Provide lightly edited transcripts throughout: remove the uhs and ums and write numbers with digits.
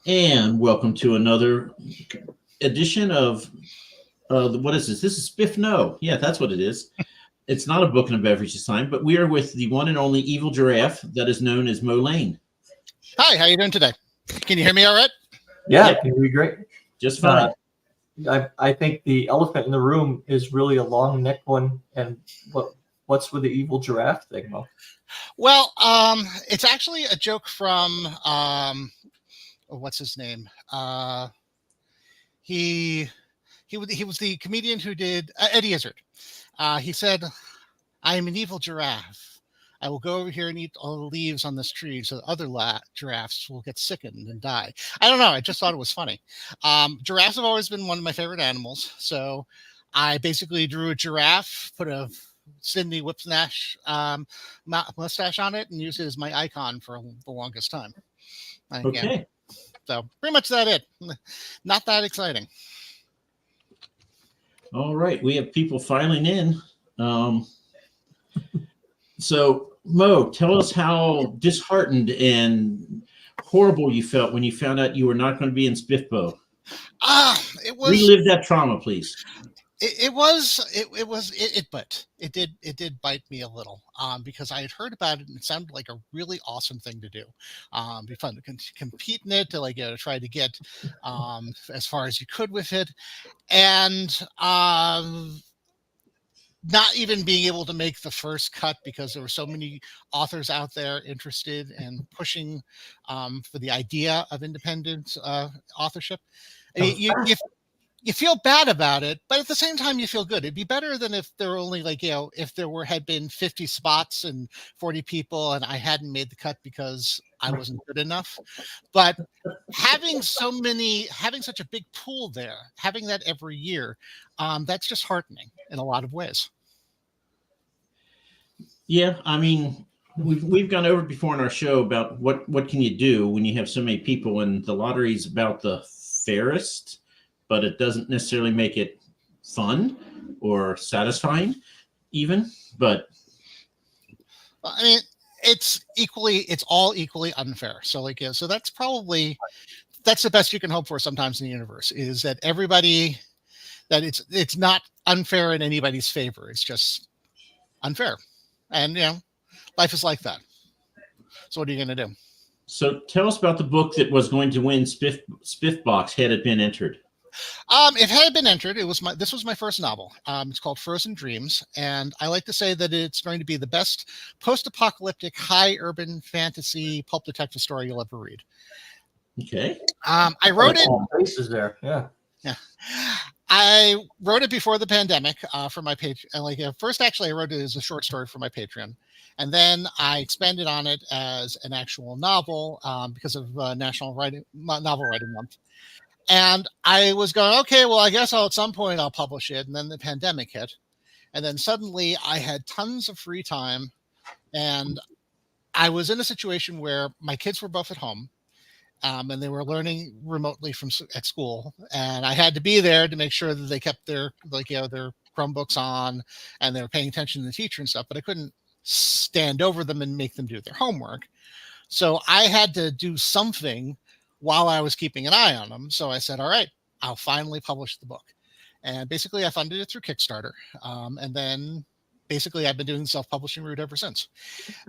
And welcome to another edition of what is this? This is SPFNO. Yeah, that's what it is. It's not a book and a beverage assigned, but we are with the one and only evil giraffe that is known as Moe Lane. Hi, how you doing today? Can you hear me all right? Yeah, Yep. it can be great. Just fine. I think the elephant in the room is really a long neck one. And what's with the evil giraffe thing, Mo? Well, it's actually a joke from what's his name? He was the comedian who did Eddie Izzard. He said, "I am an evil giraffe. I will go over here and eat all the leaves on this tree so that other giraffes will get sickened and die." I don't know. I just thought it was funny. Giraffes have always been one of my favorite animals. So I basically drew a giraffe, put a Sydney Whipnash mustache on it, and used it as my icon for the longest time. Okay. Yeah. So pretty much that it. Not that exciting. All right. We have people filing in. So, Mo, tell us how disheartened and horrible you felt when you found out you were not going to be in SPFBO. It was. Relive that trauma, please. It did bite me a little because I had heard about it and it sounded like a really awesome thing to do. Be fun to compete in it, to try to get as far as you could with it, and not even being able to make the first cut because there were so many authors out there interested and pushing for the idea of independent authorship. You feel bad about it, but at the same time, you feel good. It'd be better than if there were only if there had been 50 spots and 40 people and I hadn't made the cut because I wasn't good enough. But having such a big pool there, having that every year, that's just heartening in a lot of ways. Yeah, I mean, we've gone over before in our show about what can you do when you have so many people, and the lottery is about the fairest, but it doesn't necessarily make it fun or satisfying even. But I mean, it's all equally unfair. So so that's the best you can hope for sometimes in the universe, is that it's not unfair in anybody's favor. It's just unfair. And life is like that. So what are you going to do? So tell us about the book that was going to win Spiff Box had it been entered. It had been entered. This was my first novel. It's called Frozen Dreams, and I like to say that it's going to be the best post-apocalyptic high urban fantasy pulp detective story you'll ever read. Okay. I wrote it. Faces there, yeah. I wrote it before the pandemic for my page. First, actually, I wrote it as a short story for my Patreon, and then I expanded on it as an actual novel because of National Novel Writing Month. And I was going, okay, well, I guess at some point I'll publish it. And then the pandemic hit. And then suddenly I had tons of free time. And I was in a situation where my kids were both at home and they were learning remotely at school. And I had to be there to make sure that they kept their Chromebooks on and they were paying attention to the teacher and stuff. But I couldn't stand over them and make them do their homework. So I had to do something while I was keeping an eye on them. So I said, all right, I'll finally publish the book. And basically I funded it through Kickstarter. And then basically I've been doing the self-publishing route ever since.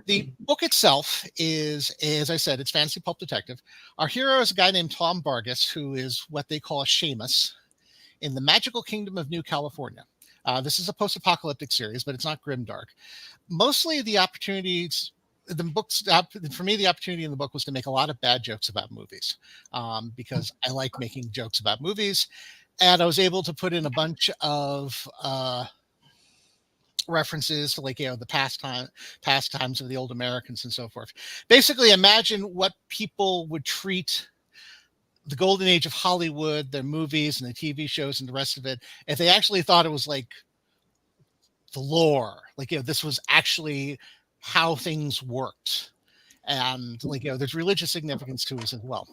The book itself is, as I said, it's fantasy pulp detective. Our hero is a guy named Tom Vargas, who is what they call a Seamus in the magical kingdom of New California. This is a post-apocalyptic series, but it's not grimdark. Mostly the opportunities... for me, the opportunity in the book was to make a lot of bad jokes about movies because I like making jokes about movies. And I was able to put in a bunch of references to the pastimes of the old Americans and so forth. Basically, imagine what people would treat the golden age of Hollywood, their movies and the TV shows and the rest of it, if they actually thought it was like the lore, this was actually how things worked, and there's religious significance to it as well.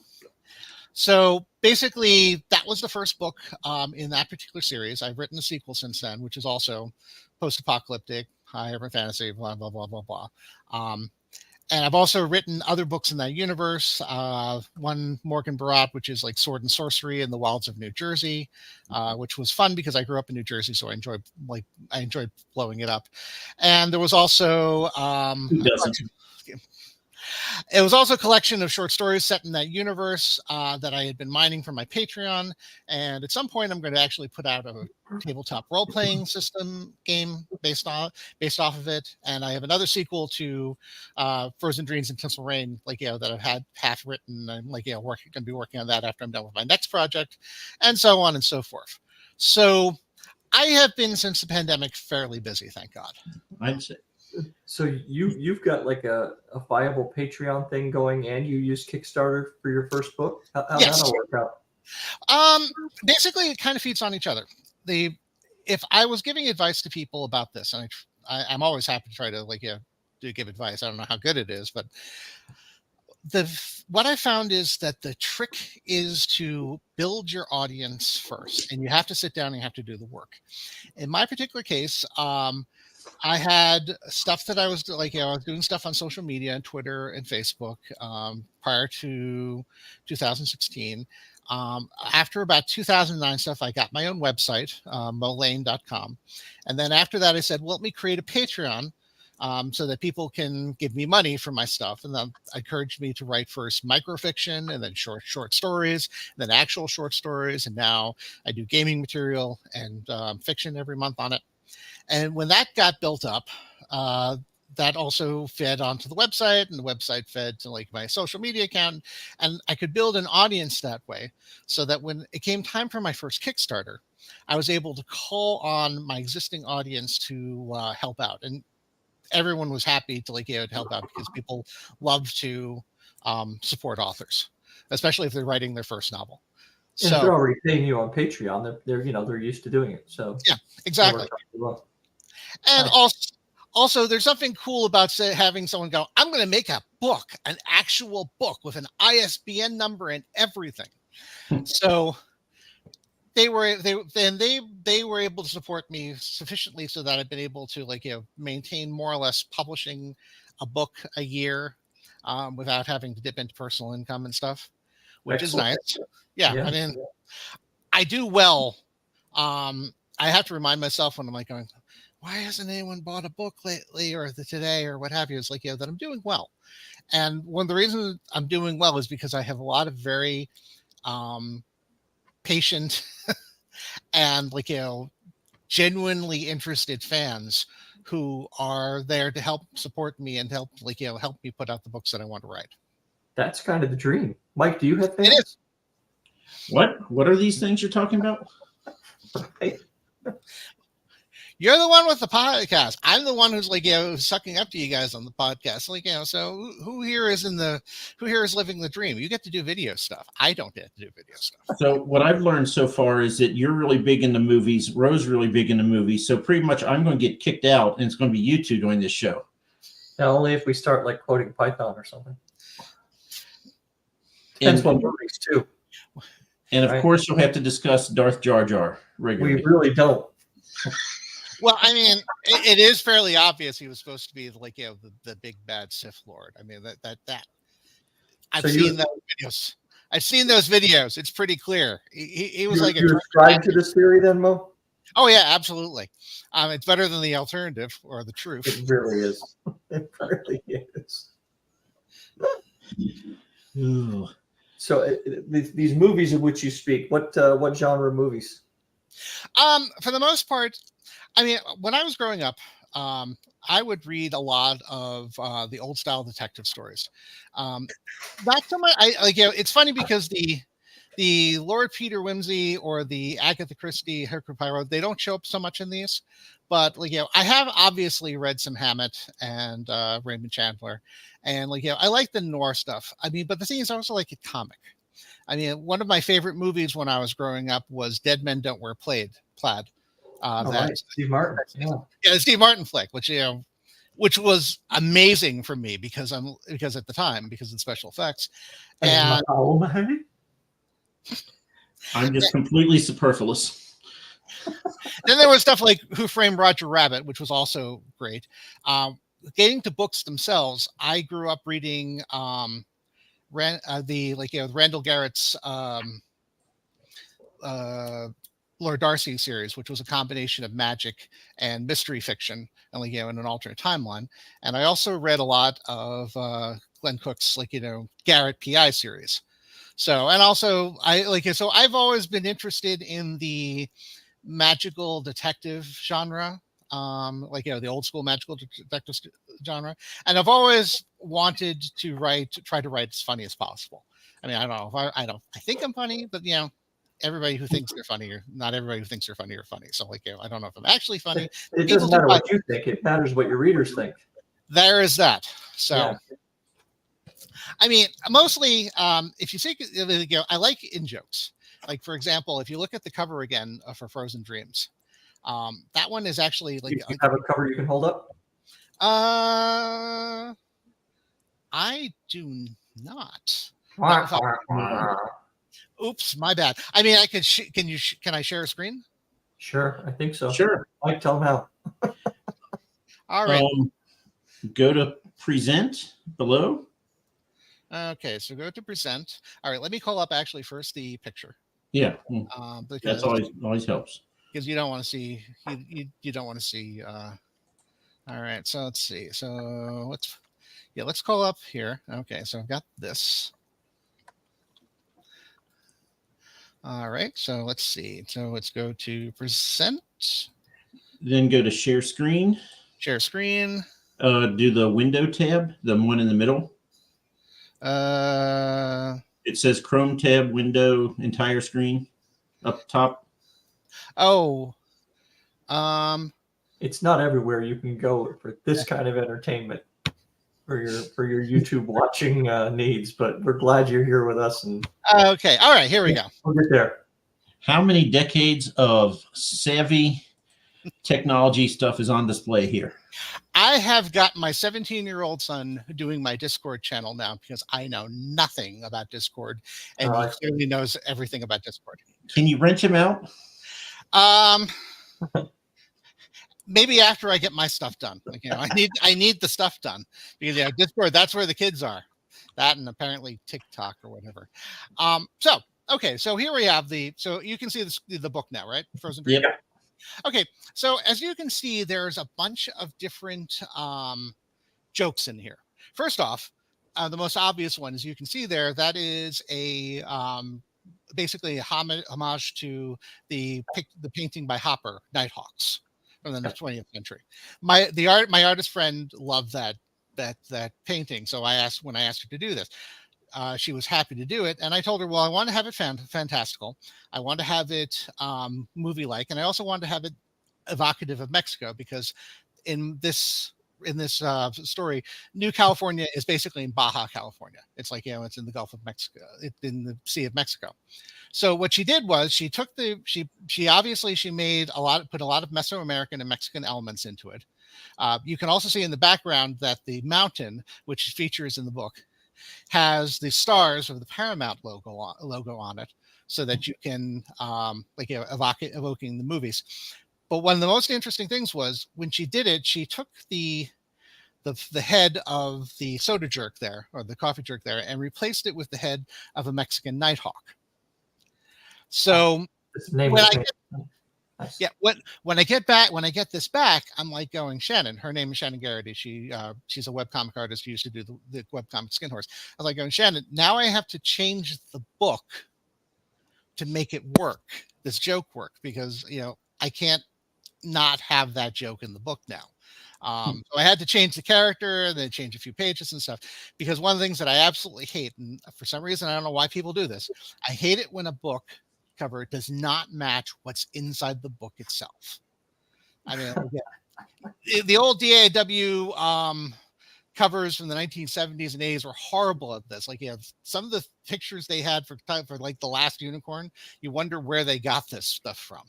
So basically that was the first book in that particular series. I've written a sequel since then, which is also post-apocalyptic, high urban fantasy, blah blah blah blah blah. And I've also written other books in that universe. One, Morgan Barat, which is like Sword and Sorcery in the Wilds of New Jersey, which was fun because I grew up in New Jersey, so I enjoyed blowing it up. And there was also Who doesn't? it was also a collection of short stories set in that universe that I had been mining for my Patreon. And at some point, I'm going to actually put out a tabletop role-playing system game based off of it. And I have another sequel to Frozen Dreams and Tinsel Rain, that I've had half written. I'm going to be working on that after I'm done with my next project, and so on and so forth. So I have been, since the pandemic, fairly busy, thank God. I'd say. So you've got like a viable Patreon thing going, and you use Kickstarter for your first book. How Yes. that'll work out? Basically, it kind of feeds on each other. If I was giving advice to people about this, and I'm always happy to try to give advice. I don't know how good it is, but what I found is that the trick is to build your audience first, and you have to sit down and you have to do the work. In my particular case, I had stuff that I was I was doing stuff on social media and Twitter and Facebook prior to 2016. After about 2009 stuff, I got my own website, moelane.com. And then after that, I said, well, let me create a Patreon so that people can give me money for my stuff. And then encouraged me to write first microfiction and then short stories, and then actual short stories. And now I do gaming material and fiction every month on it. And when that got built up, that also fed onto the website, and the website fed to my social media account. And I could build an audience that way, so that when it came time for my first Kickstarter, I was able to call on my existing audience to help out. And everyone was happy to help out, because people love to support authors, especially if they're writing their first novel. And So they're already paying you on Patreon. They're used to doing it. So yeah, exactly. Well. And also, there's something cool about having someone go, I'm going to make a book, an actual book with an ISBN number and everything. So they were able to support me sufficiently so that I've been able to maintain more or less publishing a book a year without having to dip into personal income and stuff, which Excellent. is nice. Yeah, I mean, I do well. I have to remind myself when I'm going, why hasn't anyone bought a book lately or today or what have you? It's that I'm doing well. And one of the reasons I'm doing well is because I have a lot of very patient and genuinely interested fans who are there to help support me and help me put out the books that I want to write. That's kind of the dream. Mike, do you have fans? It is. What are these things you're talking about? You're the one with the podcast. I'm the one who's sucking up to you guys on the podcast. So who here is living the dream? You get to do video stuff. I don't get to do video stuff. So what I've learned so far is that you're really big into movies. Ro's really big into movies. So pretty much I'm going to get kicked out, and it's going to be you two doing this show. Now, only if we start quoting Python or something. Depends on movies too. And of course, you'll have to discuss Darth Jar Jar regularly. We really don't. Well, I mean, it is fairly obvious he was supposed to be the big bad Sith Lord. I mean that I've seen those videos. I've seen those videos. It's pretty clear. He was you subscribe to this theory then, Mo? Oh yeah, absolutely. It's better than the alternative or the truth. It really is. It really is. So these movies of which you speak, what genre movies? For the most part, I mean, when I was growing up, I would read a lot of the old style detective stories. Not so much. It's funny because the Lord Peter Wimsey or the Agatha Christie Hercule Poirot, they don't show up so much in these. But I have obviously read some Hammett and Raymond Chandler, and I like the noir stuff. I mean, but the thing is, I also like a comic. I mean, one of my favorite movies when I was growing up was Dead Men Don't Wear Plaid. Right. Steve Martin. Yeah, the Steve Martin flick, which was amazing for me because at the time, because of the special effects. And I'm just completely superfluous. Then there was stuff like Who Framed Roger Rabbit, which was also great. getting to books themselves, I grew up reading Randall Garrett's Lord Darcy series, which was a combination of magic and mystery fiction, and in an alternate timeline. And I also read a lot of Glenn Cook's Garrett PI series. So, and also so I've always been interested in the magical detective genre, the old school magical detective genre, and I've always wanted to try to write as funny as possible. I mean, I don't know if I think I'm funny, but everybody who thinks they're funny, or not everybody who thinks they're funny are funny. So I don't know if I'm actually funny. It doesn't matter what you think; it matters what your readers think. There is that. So. Yeah. I mean, mostly, if you think, I like in jokes. Like, for example, if you look at the cover again for Frozen Dreams, that one is actually You have a cover you can hold up? I do not. Oops, my bad. I mean, I could. Can I share a screen? Sure, I think so. Sure. Mike, tell them how. All right. Go to present below. Okay, so go to present. All right, let me call up actually first the picture. Yeah, Because that's always helps. Because you don't want to see you don't want to see. All right, so let's see. So let's call up here. Okay, so I've got this. All right, so let's see. So let's go to present. Then go to share screen. Share screen. Do the window tab, the one in the middle. It says Chrome tab, window, entire screen, up top. Oh, it's not everywhere you can go for this kind of entertainment for your YouTube watching needs, but we're glad you're here with us. And okay, all right, here we go. We'll get there. How many decades of savvy technology stuff is on display here? I have got my 17-year-old son doing my Discord channel now because I know nothing about Discord, and he clearly knows everything about Discord. Can you wrench him out? Maybe after I get my stuff done. I need the stuff done because Discord, that's where the kids are. That and apparently TikTok or whatever. So here we have so you can see the book now, right? Frozen Dream. Yeah. Okay, so as you can see, there's a bunch of different jokes in here. First off, the most obvious one, as you can see there, that is a basically a homage to the painting by Hopper, Nighthawks, from the 20th century. My artist friend loved that painting, so when I asked her to do this, she was happy to do it, and I told her, well, I want to have it fantastical. I want to have it movie-like, and I also want to have it evocative of Mexico, because in this story, New California is basically in Baja California. It's like, it's in the Gulf of Mexico, in the Sea of Mexico. So what she did was she took she obviously put a lot of Mesoamerican and Mexican elements into it. You can also see in the background that the mountain, which features in the book, has the stars of the Paramount logo on it, so that you can evoking the movies. But one of the most interesting things was when she did it, she took the head of the soda jerk there, or the coffee jerk there, and replaced it with the head of a Mexican nighthawk. So when I get this back, I'm like going, Shannon, her name is Shannon Garrity. She's a webcomic artist who used to do the webcomic Skin Horse. I was like going, Shannon, now I have to change the book to make it work, this joke work, because I can't not have that joke in the book now. So I had to change the character and then change a few pages and stuff, because one of the things that I absolutely hate, and for some reason I don't know why people do this, I hate it when a book cover does not match what's inside the book itself. I mean, the old DAW covers from the 1970s and 80s were horrible at this. Some of the pictures they had for like The Last Unicorn, you wonder where they got this stuff from.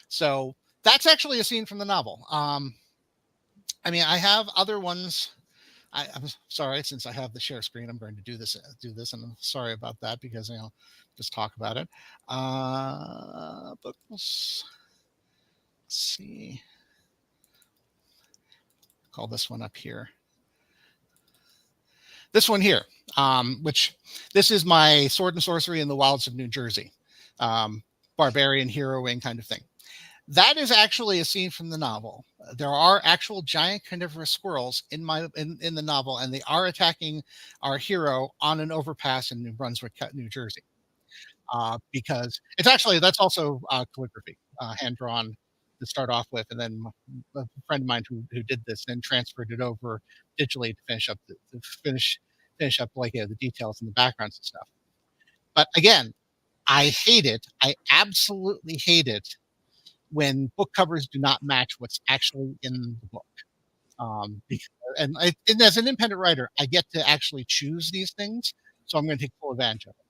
So that's actually a scene from the novel. I mean, I have other ones. I'm sorry, since I have the share screen, I'm going to do this, and I'm sorry about that, because just talk about it. But let's see. call this one up here. This one here, which this is my Sword and Sorcery in the Wilds of New Jersey, barbarian heroing kind of thing. That is actually a scene from the novel. There are actual giant carnivorous squirrels in the novel, and they are attacking our hero on an overpass in New Brunswick, New Jersey. Because it's actually, that's also calligraphy, hand drawn to start off with, and then a friend of mine who did this and transferred it over digitally to finish up like the details and the backgrounds and stuff. But again, I hate it. I absolutely hate it when book covers do not match what's actually in the book. And as an independent writer, I get to actually choose these things, so I'm going to take full advantage of it.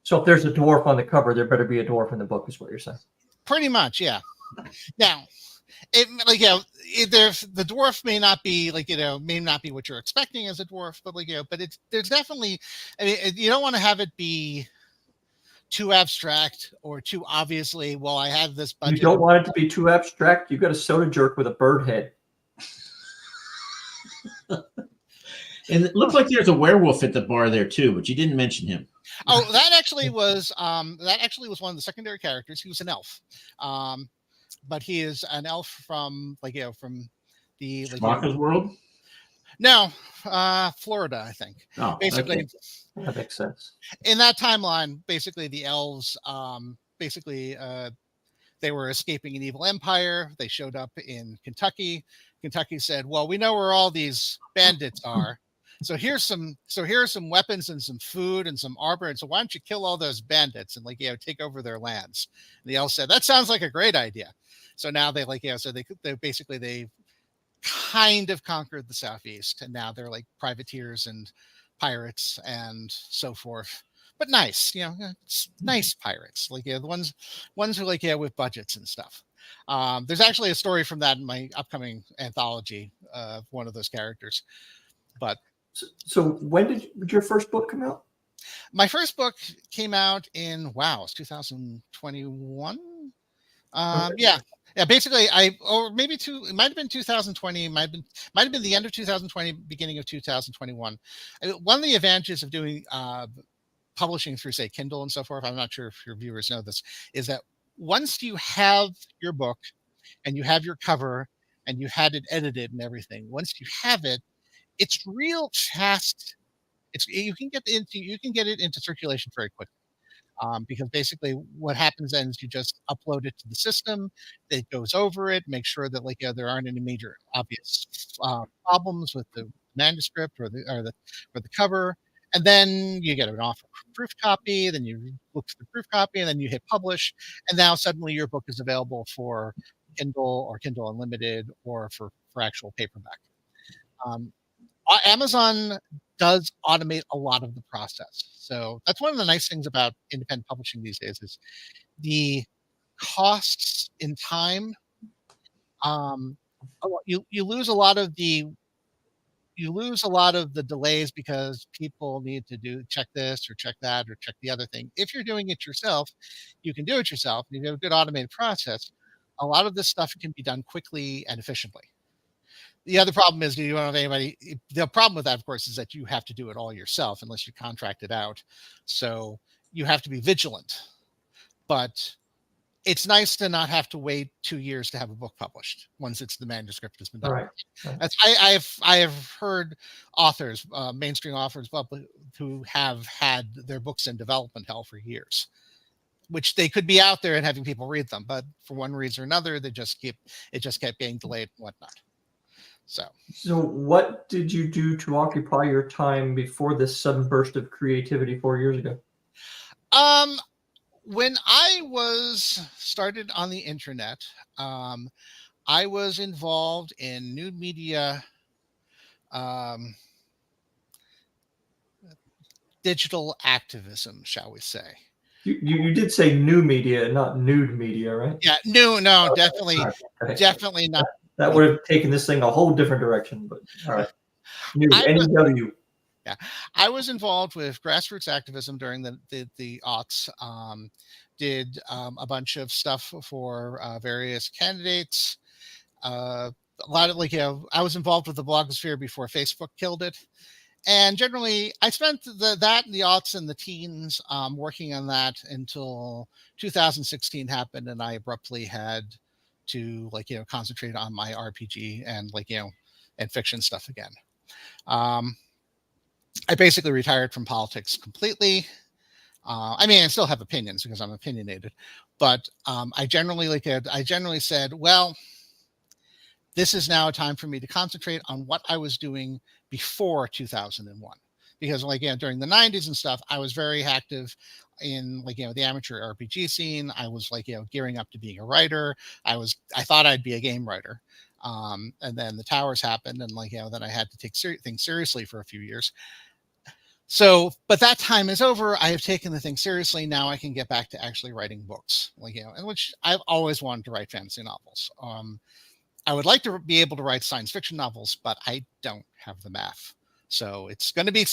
So if there's a dwarf on the cover, there better be a dwarf in the book, is what you're saying. Pretty much, yeah. Now, the dwarf may not be may not be what you're expecting as a dwarf, but but there's definitely, I mean, you don't want to have it be too abstract or too obviously, well, I have this budget. You don't want it to be too abstract. You've got a soda jerk with a bird head. And it looked like there's a werewolf at the bar there too, but you didn't mention him. Oh, that actually was one of the secondary characters. He was an elf, but he is an elf from from the Chewbacca's world. No, Florida, I think. Oh, basically, okay. That makes sense. In that timeline, basically the elves, they were escaping an evil empire. They showed up in Kentucky. Kentucky said, "Well, we know where all these bandits are. So here are some weapons and some food and some armor. And so why don't you kill all those bandits and take over their lands?" And the elves said, "That sounds like a great idea." So now they they kind of conquered the Southeast, and now they're like privateers and pirates and so forth. But nice, nice pirates, the ones who with budgets and stuff. There's actually a story from that in my upcoming anthology of one of those characters. But so when did your first book come out? My first book came out in it's 2021. Okay. Yeah, basically it might have been 2020, might have been the end of 2020, beginning of 2021. One of the advantages of doing publishing through, say, Kindle and so forth, I'm not sure if your viewers know this, is that once you have your book and you have your cover and you had it edited and everything, once you have it, it's real fast. You can get it into circulation very quickly. Because basically what happens then is you just upload it to the system. It goes over it, make sure that there aren't any major obvious problems with the manuscript or the cover, and then you get an offer proof copy. Then you look for the proof copy, and then you hit publish, and now suddenly your book is available for Kindle or Kindle Unlimited or for actual paperback. Amazon does automate a lot of the process. So that's one of the nice things about independent publishing these days is the costs in time. You lose a lot of the delays because people need to check this or check that or check the other thing. If you're doing it yourself, you can do it yourself. And you have a good automated process. A lot of this stuff can be done quickly and efficiently. The other problem is you don't have anybody. The problem with that, of course, is that you have to do it all yourself unless you contract it out. So you have to be vigilant. But it's nice to not have to wait 2 years to have a book published once the manuscript has been done. Right. I have heard authors, mainstream authors, who have had their books in development hell for years, which they could be out there and having people read them, but for one reason or another, it just kept getting delayed and whatnot. So what did you do to occupy your time before this sudden burst of creativity 4 years ago? When I was started on the internet, I was involved in new media, digital activism, shall we say. You did say new media, not nude media, right? Yeah, no, definitely, okay. Definitely not. That would have taken this thing a whole different direction, but all right. NEW. Yeah, I was involved with grassroots activism during the aughts. Did a bunch of stuff for various candidates. a lot of I was involved with the blogosphere before Facebook killed it. And generally, I spent that and the aughts and the teens working on that until 2016 happened, and I abruptly had to concentrate on my RPG and and fiction stuff again. I basically retired from politics completely. I mean, I still have opinions because I'm opinionated, but I generally said, well, this is now a time for me to concentrate on what I was doing before 2001. Because during the 90s and stuff, I was very active in the amateur RPG scene. I was gearing up to being a writer. I thought I'd be a game writer. And then the towers happened, and then I had to take things seriously for a few years. So, but that time is over. I have taken the thing seriously. Now I can get back to actually writing books, in which I've always wanted to write fantasy novels. I would like to be able to write science fiction novels, but I don't have the math. So it's going to be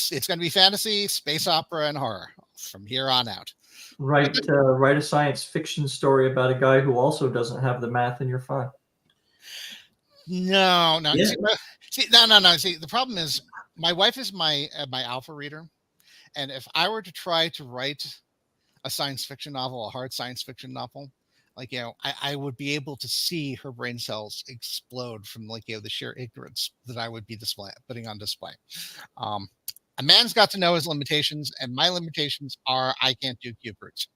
fantasy, space opera, and horror from here on out. Write a science fiction story about a guy who also doesn't have the math, and you're fine. No. Yeah. No. See, the problem is my wife is my alpha reader, and if I were to try to write a science fiction novel, a hard science fiction novel, I would be able to see her brain cells explode from the sheer ignorance that I would be putting on display. A man's got to know his limitations, and my limitations are I can't do cube roots.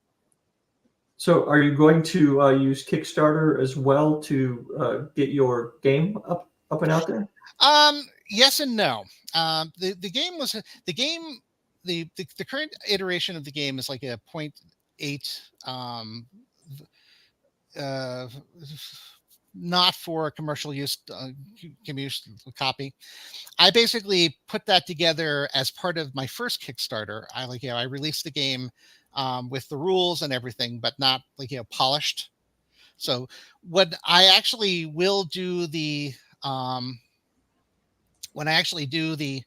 So are you going to use Kickstarter as well to get your game up and out there? Yes and no. The current iteration of the game is a 0.8 not for commercial use copy. I basically put that together as part of my first Kickstarter. I released the game with the rules and everything, but not polished. So what I actually will do when I actually get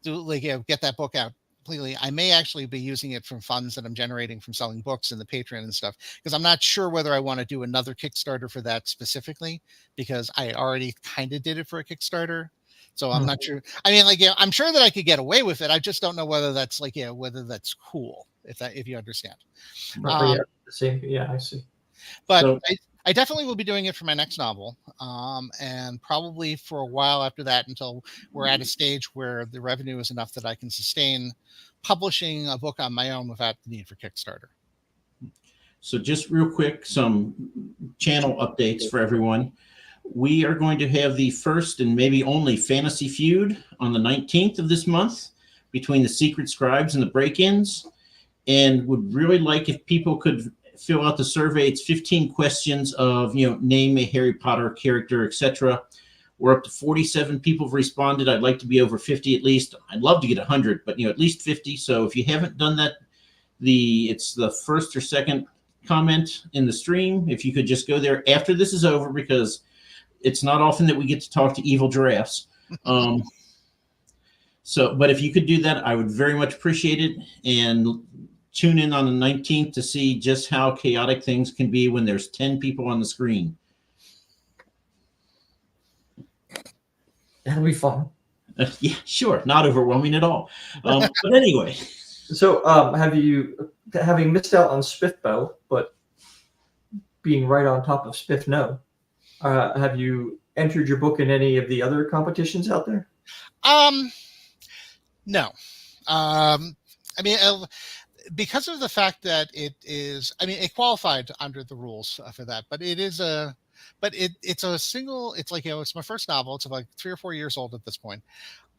that book out completely, I may actually be using it from funds that I'm generating from selling books and the Patreon and stuff, because I'm not sure whether I want to do another Kickstarter for that specifically, because I already kind of did it for a Kickstarter. So I'm not sure. I mean, I'm sure that I could get away with it. I just don't know whether that's whether that's cool, if you understand. I see. But so, I definitely will be doing it for my next novel, and probably for a while after that, until we're at a stage where the revenue is enough that I can sustain publishing a book on my own without the need for Kickstarter. So just real quick, some channel updates for everyone. We are going to have the first and maybe only fantasy feud on the 19th of this month between the Secret Scribes and the Break-Ins, and would really like if people could fill out the survey. It's 15 questions of, name a Harry Potter character, etc. We're up to 47 people have responded. I'd like to be over 50 at least. I'd love to get 100, but at least 50. So if you haven't done that, it's the first or second comment in the stream. If you could just go there after this is over, because it's not often that we get to talk to evil giraffes. But if you could do that, I would very much appreciate it. And tune in on the 19th to see just how chaotic things can be when there's 10 people on the screen. That'll be fun. Yeah, sure. Not overwhelming at all. But anyway. So having missed out on SPFNO, but being right on top of SPFNO, have you entered your book in any of the other competitions out there? No. Because of the fact that it qualified under the rules for that, but it's my first novel. It's about 3 or 4 years old at this point.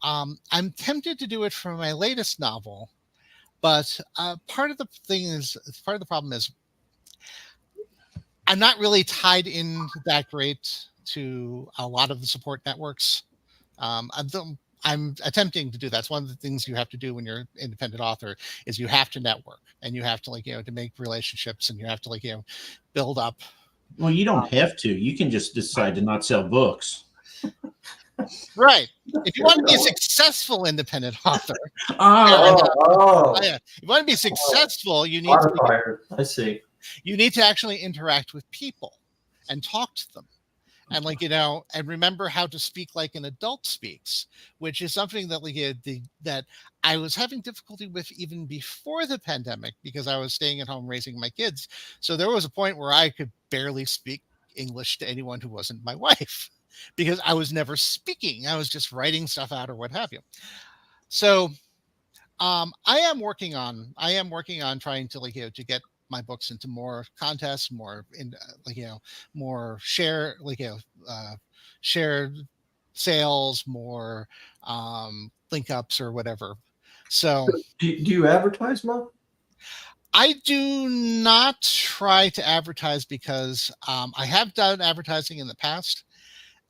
I'm tempted to do it for my latest novel, but part of the problem is I'm not really tied in that great to a lot of the support networks. I'm attempting to do that. It's one of the things you have to do when you're an independent author, is you have to network, and you have to to make relationships, and you have to build up. Well, you don't have to. You can just decide to not sell books. Right. If you want to be a successful independent author, you want to be successful, you need I see. You need to actually interact with people and talk to them. and and remember how to speak like an adult speaks, which is something that that I was having difficulty with even before the pandemic because I was staying at home raising my kids. So there was a point where I could barely speak English to anyone who wasn't my wife because I was never speaking. I was just writing stuff out or what have you. So I am working on trying to to get my books into more contests, more in more shared sales, more link ups or whatever. So Do you advertise, Mo? I do not try to advertise because I have done advertising in the past,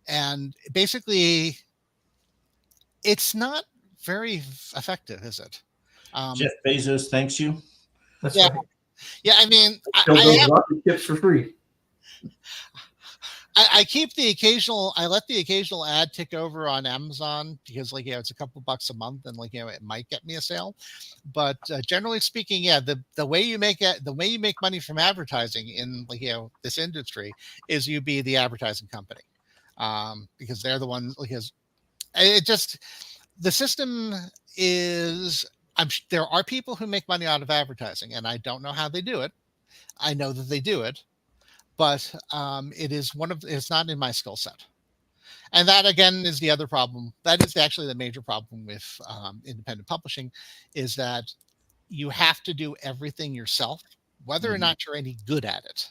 and basically it's not very effective, is it? Jeff Bezos thanks you. That's Yeah. right. Yeah, I mean, They'll build rocket ships for free. I keep the occasional. I let the occasional ad tick over on Amazon because, it's a couple bucks a month, and it might get me a sale. But generally speaking, yeah, the way you make it, the way you make money from advertising in this industry is you be the advertising company, because they're the ones. Because it just the system is. There are people who make money out of advertising, and I don't know how they do it. I know that they do it, but it's not in my skill set. And that again is the other problem. That is actually the major problem with independent publishing, is that you have to do everything yourself, whether or not you're any good at it.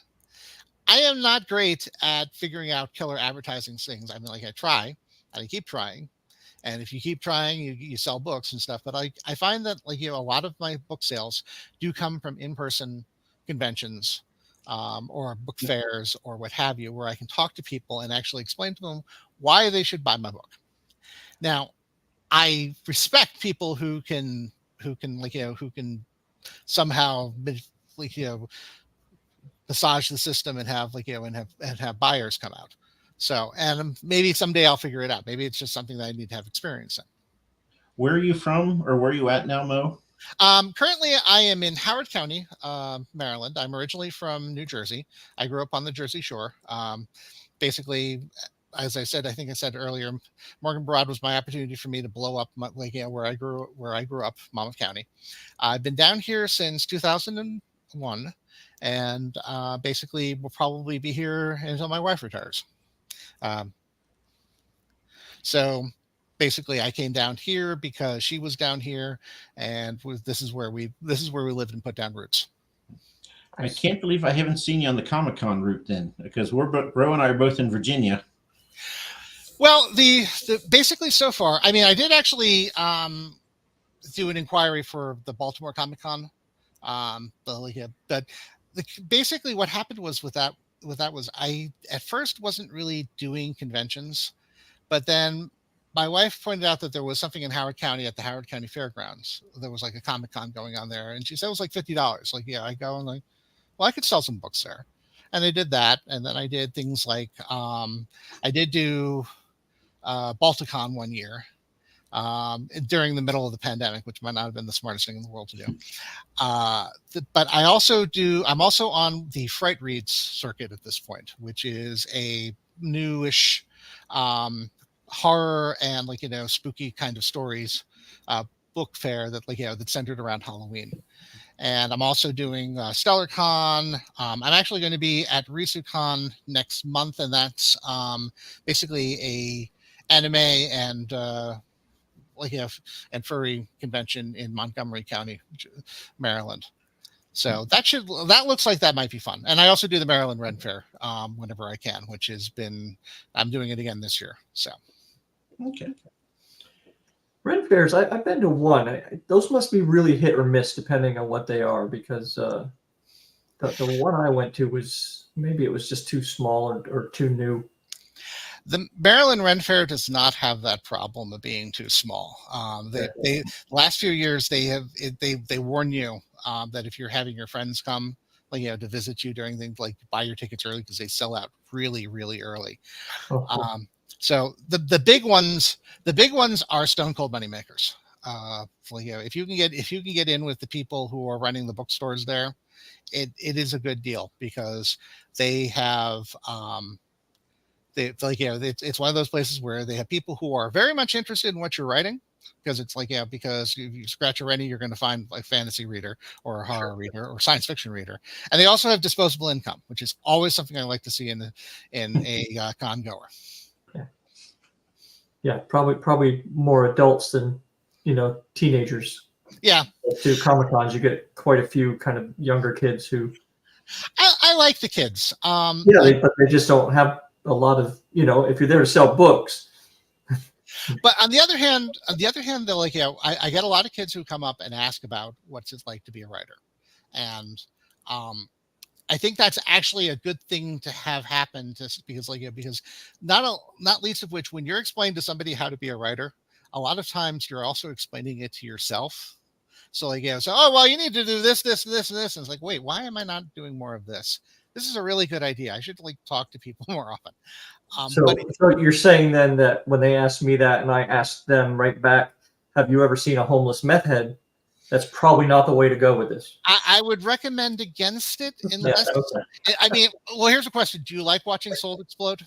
I am not great at figuring out killer advertising things. I mean, I try and I keep trying. And if you keep trying, you sell books and stuff. But I find that a lot of my book sales do come from in-person conventions, or book fairs or what have you, where I can talk to people and actually explain to them why they should buy my book. Now, I respect people who can somehow massage the system and have have buyers come out. So, and maybe someday I'll figure it out. Maybe it's just something that I need to have experience in. Where are you from, or where are you at now, Mo? Currently, I am in Howard County, Maryland. I'm originally from New Jersey. I grew up on the Jersey Shore. Basically, as I said, I think I said earlier, Morgan Broad was my opportunity for me to blow up where I grew up, Monmouth County. I've been down here since 2001, and basically will probably be here until my wife retires. So basically I came down here because she was down here, and this is where we lived and put down roots. I can't believe I haven't seen you on the Comic-Con route then, because Bro and I are both in Virginia. Well, the basically so far, I mean, I did actually do an inquiry for the Baltimore Comic-Con, but basically what happened was with that was I at first wasn't really doing conventions, but then my wife pointed out that there was something in Howard County at the Howard County Fairgrounds. There was a Comic-Con going on there, and she said it was $50. I go and well, I could sell some books there, and I did that. And then I did things like I did do Balticon one year during the middle of the pandemic, which might not have been the smartest thing in the world to do. But I'm also on the Fright Reads circuit at this point, which is a newish horror and spooky kind of stories book fair that that's centered around Halloween. And I'm also doing StellarCon. I'm actually going to be at RisuCon next month, and that's basically a anime and and furry convention in Montgomery County, Maryland. So that looks like that might be fun. And I also do the Maryland Ren Fair whenever I can, which I'm doing it again this year. So. Okay. Ren fairs, I've been to one. Those must be really hit or miss depending on what they are, because the one I went to maybe it was just too small or too new. The Maryland Ren Fair does not have that problem of being too small. The last few years they warn you that if you're having your friends come to visit you during things, buy your tickets early because they sell out really, really early. Oh. So the big ones are stone cold money makers. If you can get in with the people who are running the bookstores there, it is a good deal because they have it's one of those places where they have people who are very much interested in what you're writing, because it's like, because if you scratch a you're going to find like fantasy reader or a horror reader or science fiction reader. And they also have disposable income, which is always something I like to see in a con goer. Yeah, probably more adults than, teenagers. Yeah. To Comic-Cons, you get quite a few kind of younger kids who. I like the kids. But they just don't have a lot of, if you're there to sell books. But on the other hand, they're like, I get a lot of kids who come up and ask about what's it like to be a writer. And I think that's actually a good thing to have happen, because not least of which, when you're explaining to somebody how to be a writer, a lot of times you're also explaining it to yourself. So oh, well, you need to do this, this, this, and this. And it's like, wait, why am I not doing more of this? This is a really good idea. I should talk to people more often. So you're saying then that when they ask me that and I ask them right back, have you ever seen a homeless meth head? That's probably not the way to go with this. I would recommend against it unless. Yeah, I mean, well, here's a question: do you like watching souls explode?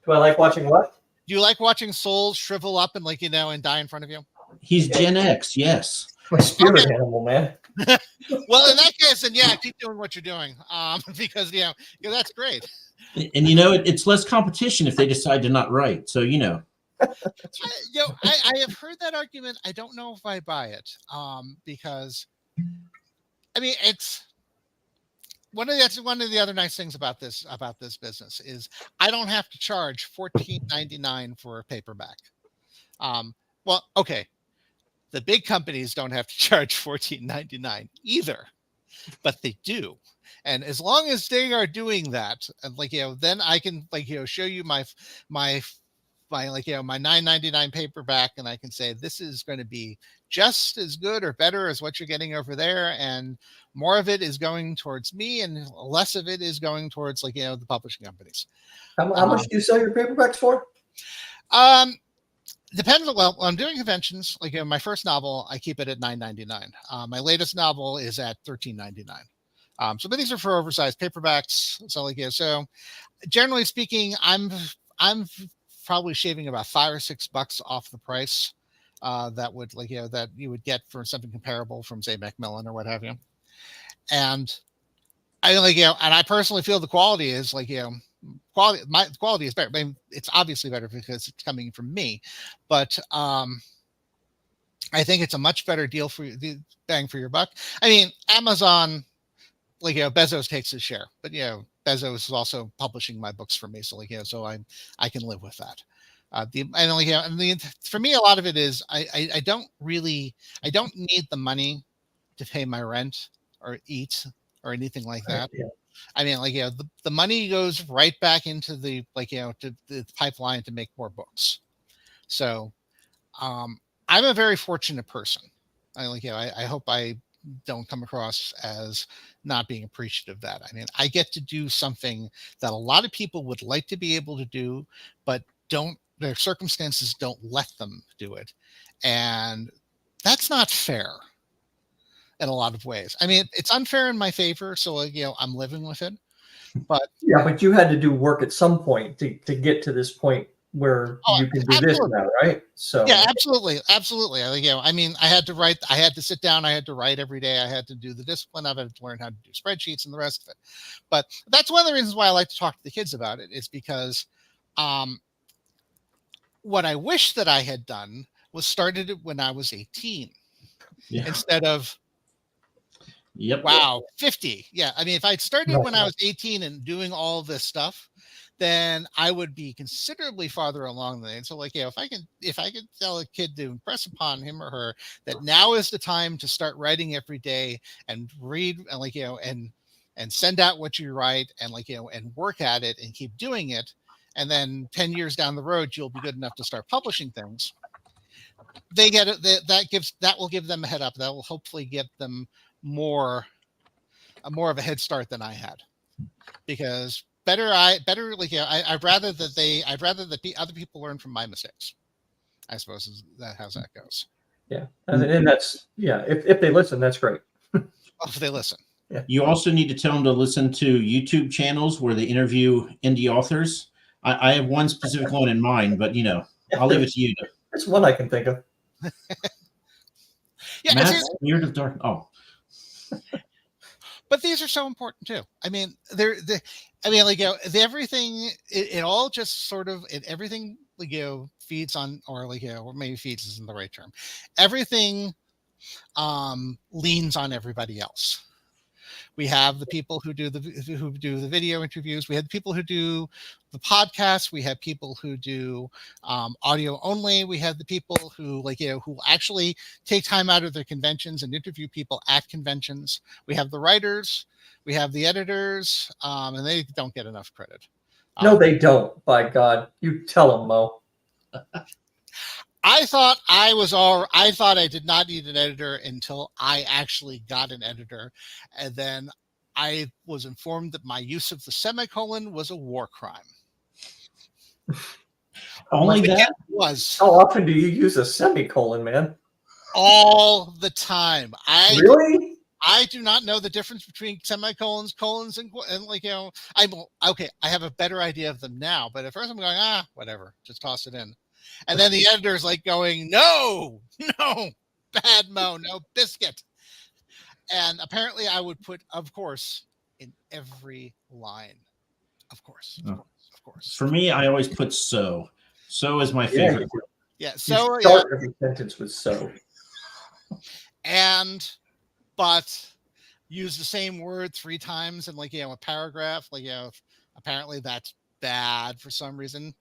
Do I like watching what? Do you like watching souls shrivel up and and die in front of you? He's Gen X, yes. My spirit animal, man. Well, in that case, then keep doing what you're doing, because that's great. And it's less competition if they decide to not write. So I have heard that argument. I don't know if I buy it, because I mean, it's one of the other nice things about this business is I don't have to charge $14.99 for a paperback. Well, okay, the big companies don't have to charge $14.99 either, but they do. And as long as they are doing that, and then I can show you my $9.99 paperback, and I can say this is going to be just as good or better as what you're getting over there, and more of it is going towards me, and less of it is going towards the publishing companies. How much do you sell your paperbacks for? Depends. Well, I'm doing conventions. My first novel, I keep it at $9.99. My latest novel is at $13.99. So, but these are for oversized paperbacks. So, so generally speaking, I'm probably shaving about $5 or $6 off the price that would that you would get for something comparable from, say, Macmillan or what have you. And I and I personally feel the quality is quality is better. I mean, it's obviously better because it's coming from me, but I think it's a much better deal for the bang for your buck. I mean, Amazon, Bezos takes his share, but Bezos is also publishing my books for me, so so I can live with that. For me, a lot of it is I don't need the money to pay my rent or eat or anything like that. Yeah. I mean, the money goes right back into the to the pipeline to make more books. So I'm a very fortunate person. I hope I don't come across as not being appreciative of that. I mean, I get to do something that a lot of people would like to be able to do, but their circumstances don't let them do it. And that's not fair in a lot of ways. I mean, it's unfair in my favor. So, I'm living with it, but you had to do work at some point to get to this point where you can do this now, right? So absolutely. I mean, I had to sit down, I had to write every day, I had to do the discipline of it, to learn how to do spreadsheets and the rest of it. But that's one of the reasons why I like to talk to the kids about it, is because what I wish that I had done was started it when I was 18 instead of 50. Yeah. I mean, if I'd started when I was 18 and doing all this stuff, then I would be considerably farther along the lane. So if I can tell a kid to impress upon him or her that now is the time to start writing every day and read and and send out what you write and and work at it and keep doing it. And then 10 years down the road, you'll be good enough to start publishing things. They get it. That will give them a head up. That will hopefully get them more of a head start than I had, because I'd rather that other people learn from my mistakes, I suppose, is that how that goes. Yeah. And that's, if they listen, that's great. If they listen. Yeah. You also need to tell them to listen to YouTube channels where they interview indie authors. I have one specific one in mind, but I'll leave it to you. There's one I can think of. Yeah, Matt's Beard of Dark. Oh, but these are so important too. I mean, everything. It all just sort of everything feeds on, or or maybe feeds isn't the right term. Everything leans on everybody else. We have the people who do the video interviews. We have people who do the podcasts. We have people who do audio only. We have the people who who actually take time out of their conventions and interview people at conventions. We have the writers. We have the editors, and they don't get enough credit. No, they don't. By God, you tell them, Mo. I thought I did not need an editor until I actually got an editor. And then I was informed that my use of the semicolon was a war crime. Only that was. How often do you use a semicolon, man? All the time. Really? I do not know the difference between semicolons, colons, and I'm okay. I have a better idea of them now, but at first I'm going, whatever, just toss it in. And then the editor's going, no, bad Mo, no biscuit. And apparently I would put, of course, in every line. Of course. For me, I always put so. So is my favorite. Yeah. So start every sentence with so. But use the same word 3 times in a paragraph. Apparently that's bad for some reason.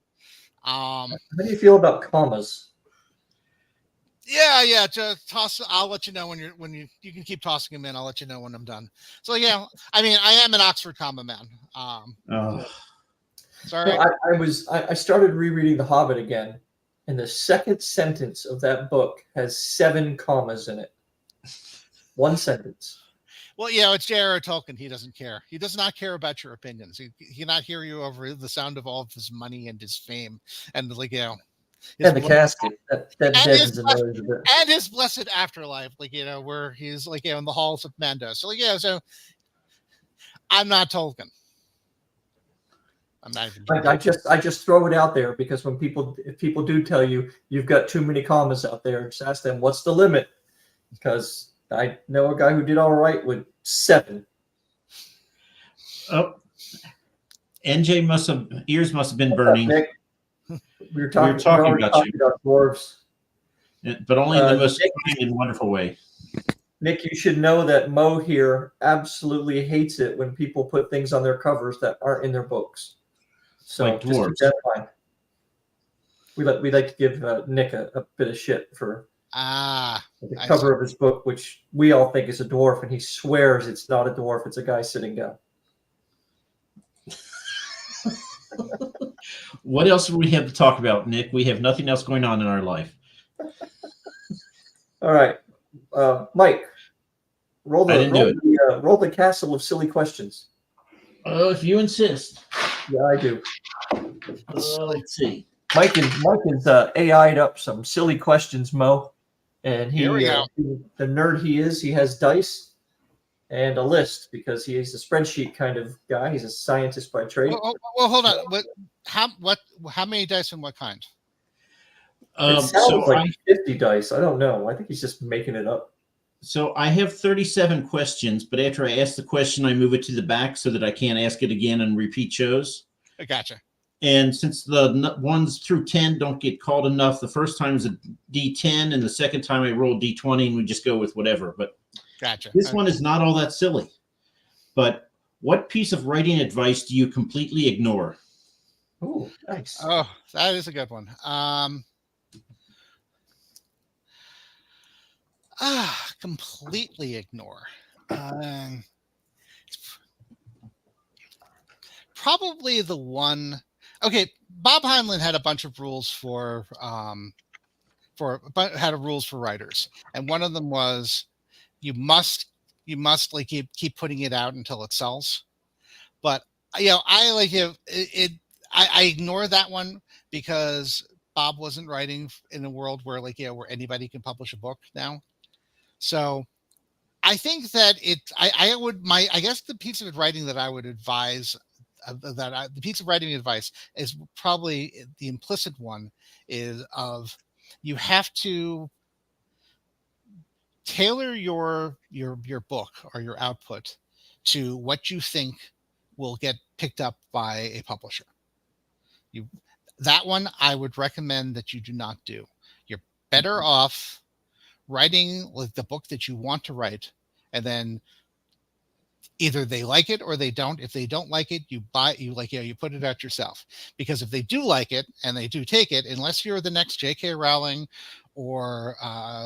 How do you feel about commas? Yeah. Just toss. I'll let you know when you can keep tossing them in. I'll let you know when I'm done. So yeah, I mean, I am an Oxford comma man. Sorry. I started rereading The Hobbit again, and the second sentence of that book has 7 commas in it. One sentence. Well, it's J.R.R. Tolkien. He doesn't care. He does not care about your opinions. He not hear you over the sound of all of his money and his fame, and and the casket that deadens the noise a bit. And his blessed afterlife, where he's in the halls of Mando. So so I'm not Tolkien. I'm not even. I just throw it out there because if people do tell you you've got too many commas out there, just ask them what's the limit, because I know a guy who did all right with 7. Oh, NJ ears must have been burning. We were talking about dwarves, but only in the most kind and wonderful way. Nick, you should know that Mo here absolutely hates it when people put things on their covers that aren't in their books. So like just keep that in mind. We like to give Nick a bit of shit for the cover of his book, which we all think is a dwarf, and he swears it's not a dwarf; it's a guy sitting down. What else do we have to talk about, Nick? We have nothing else going on in our life. All right, Mike, roll the castle of silly questions. Oh, if you insist. Yeah, I do. Let's see. Mike has AI'd up some silly questions, Mo, and the nerd he is, he has dice and a list because he is a spreadsheet kind of guy. He's a scientist by trade. Well, hold on. How many dice and what kind? It sounds like 50 dice. I don't know. I think he's just making it up. So I have 37 questions, but after I ask the question, I move it to the back so that I can't ask it again and repeat shows. I gotcha. And since the ones through 10 don't get called enough, the first time is a D10, and the second time I roll D20, and we just go with whatever. But gotcha. This one is not all that silly. But what piece of writing advice do you completely ignore? Oh, nice. Oh, that is a good one. Completely ignore. Probably the one. Okay, Bob Heinlein had a bunch of rules for rules for writers, and one of them was you must keep putting it out until it sells. But I ignore that one because Bob wasn't writing in a world where where anybody can publish a book now. So I think that I guess the piece of writing that I would advise the piece of writing advice is probably the implicit one is of you have to tailor your book or your output to what you think will get picked up by a publisher. That one I would recommend that you do not do. You're better off writing like the book that you want to write, and then either they like it or they don't. If they don't like it, you put it out yourself. Because if they do like it and they do take it, unless you're the next J.K. Rowling or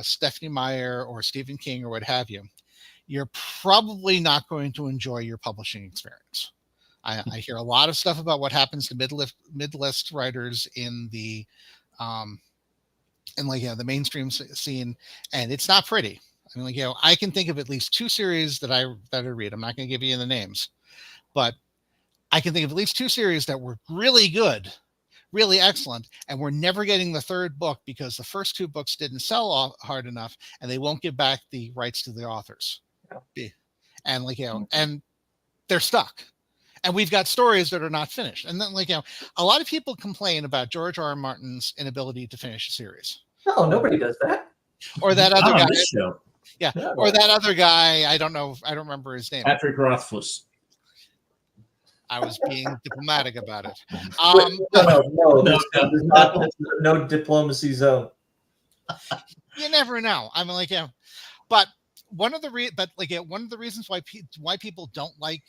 Stephanie Meyer or Stephen King or what have you, you're probably not going to enjoy your publishing experience. I hear a lot of stuff about what happens to mid-list writers in the the mainstream scene, and it's not pretty. I mean, I can think of at least 2 series that I read. I'm not going to give you the names, but I can think of at least 2 series that were really good, really excellent, and we're never getting the 3rd book because the first 2 books didn't sell hard enough, and they won't give back the rights to the authors. Yeah. And and they're stuck. And we've got stories that are not finished. And then a lot of people complain about George R.R. Martin's inability to finish a series. No, nobody does that. Or that other guy. Yeah. Or that other guy. I don't remember his name. Patrick Rothfuss. I was being diplomatic about it. No diplomacy zone. You never know. I mean, but one of the reasons why people don't like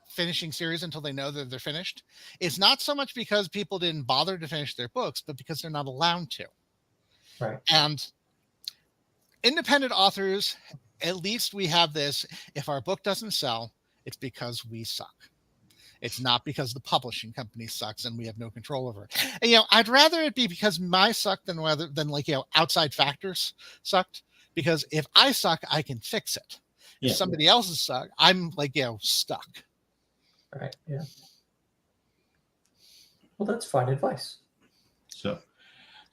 finishing series until they know that they're finished is not so much because people didn't bother to finish their books, but because they're not allowed to. Right. And independent authors, at least we have this: if our book doesn't sell, it's because we suck. It's not because the publishing company sucks and we have no control over it. And, I'd rather it be because my suck than outside factors sucked. Because if I suck, I can fix it. Yeah. If somebody else's suck, I'm stuck. Right. Yeah. Well, that's fine advice. So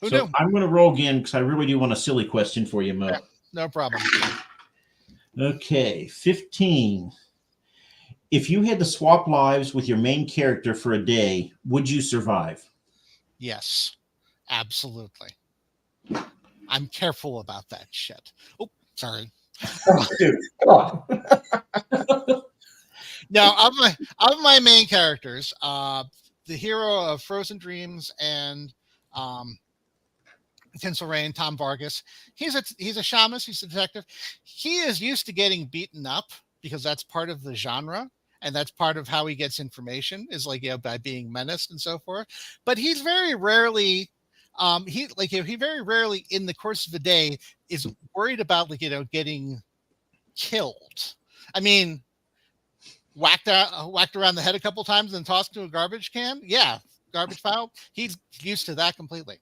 Who knew? I'm going to roll again because I really do want a silly question for you, Mo. Yeah, no problem. Okay, 15. If you had to swap lives with your main character for a day, would you survive? Yes, absolutely. I'm careful about that shit. Oh, sorry. Dude, come on. Now, of my main characters, the hero of Frozen Dreams and Tinsel Rain, Tom Vargas, he's a shamus, he's a detective. He is used to getting beaten up because that's part of the genre, and that's part of how he gets information is by being menaced and so forth. But he's very rarely he very rarely in the course of a day is worried about getting killed. I mean, whacked around the head a couple times and tossed to a garbage can. Yeah, garbage pile. He's used to that completely.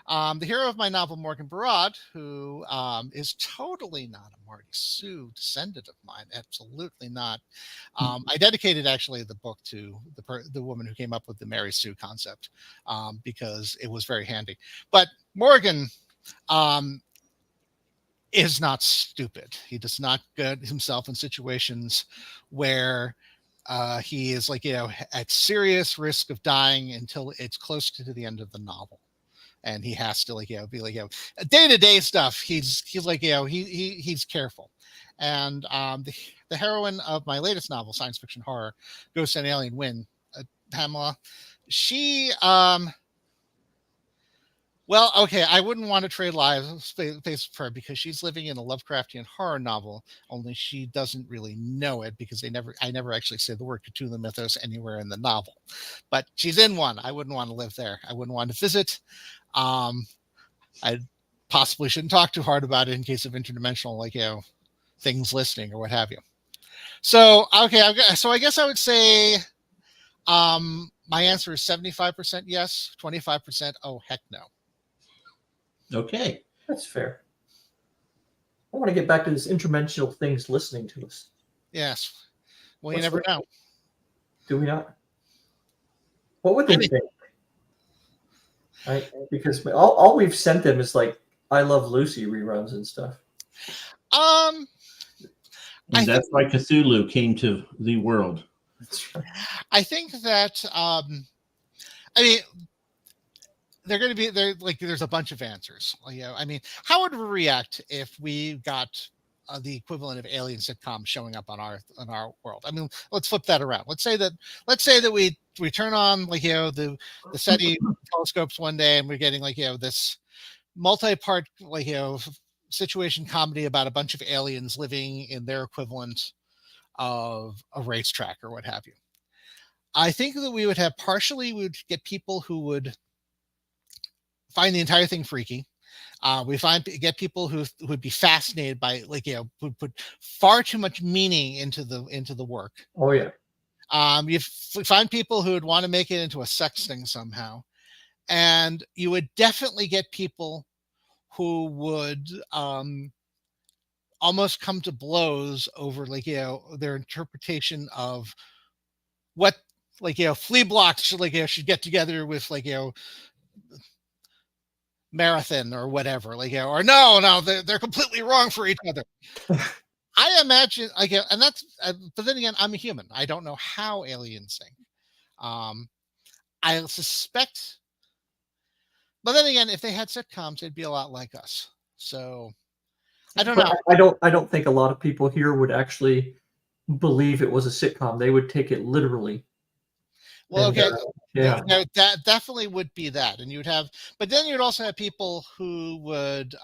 The hero of my novel, Morgan Barad, who is totally not a Marty Sue descendant of mine, absolutely not. I dedicated actually the book to the woman who came up with the Mary Sue concept because it was very handy. But Morgan is not stupid. He does not get himself in situations where he is at serious risk of dying until it's close to the end of the novel. And he has to be day-to-day stuff. He's he's careful. And the heroine of my latest novel, science fiction horror, Ghost and Alien Win, Pamela, she well, okay, I wouldn't want to trade lives face for her because she's living in a Lovecraftian horror novel, only she doesn't really know it because I never actually say the word Cthulhu Mythos anywhere in the novel. But she's in one. I wouldn't want to live there. I wouldn't want to visit. I possibly shouldn't talk too hard about it in case of interdimensional, things listening or what have you. So, okay, so I guess I would say my answer is 75% yes, 25% oh, heck no. Okay. That's fair. I want to get back to this interdimensional things listening to us. Yes. Well, you never know. Do we not? What would they think? Because all we've sent them is I Love Lucy reruns and stuff. And that's why Cthulhu came to the world. That's right. I think that I mean they're going to be there. Like, there's a bunch of answers. You know, I mean, how would we react if we got the equivalent of alien sitcoms showing up on our world? I mean, let's flip that around. Let's say that we turn on, like, you know, the SETI telescopes one day, and we're getting, like, you know, this multi-part, like, you know, situation comedy about a bunch of aliens living in their equivalent of a racetrack or what have you. I think that we would we'd get people who would find the entire thing freaky. We get people who would be fascinated by, like, you know, would put far too much meaning into the work. Oh yeah. You find people who would want to make it into a sex thing somehow, and you would definitely get people who would almost come to blows over, like, you know, their interpretation of what, like, you know, flea blocks should, like, you know, should get together with, like, you know, marathon or whatever, like, you know, or no, they're completely wrong for each other. I imagine, like, and that's, but then again, I'm a human. I don't know how aliens think. I suspect, but then again, if they had sitcoms, they'd be a lot like us. So I don't know. I don't think a lot of people here would actually believe it was a sitcom. They would take it literally. Well, And, okay, yeah. that definitely would be that, and you'd have, but then you'd also have people who would